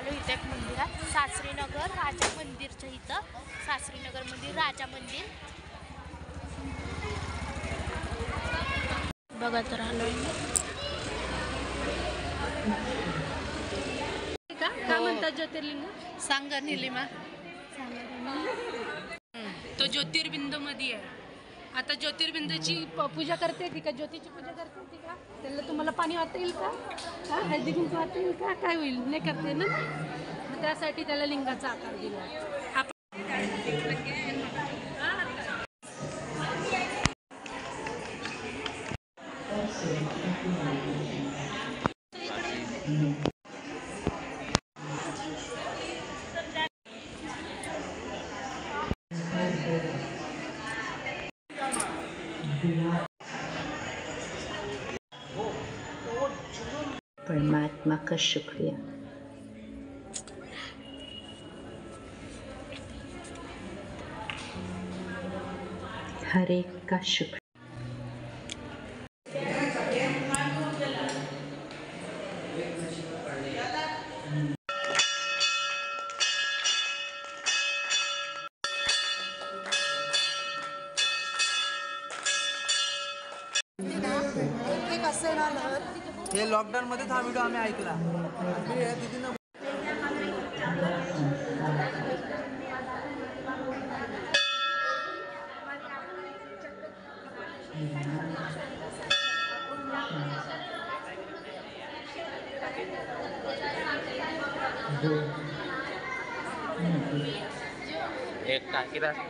आलो इथे एक मंदिरात, सासरीनगर राजा मंदिरच्या इथं, सासरीनगर मंदिर राजा मंदिर बघा तर आलो का काय म्हणतात ज्योतिर्लिंग सांगा निलिमा. तो ज्योतिर्बिंद मध्ये आहे. आता ज्योतिर्बिंदची पूजा करते ती का, ज्योतीची पूजा करते ती का, त्याला तुम्हाला पाणी वाहता येईल का, हळदी कुंकू वाहता येईल का, काय होईल, नाही करते ना, त्यासाठी त्याला लिंगाचा आकार दिला. परमात्मा का शुक्रिया. हर एक का शुक्र. हे लॉकडाऊन मध्ये हा व्हिडिओ आम्ही ऐकला. एक टाकीला एक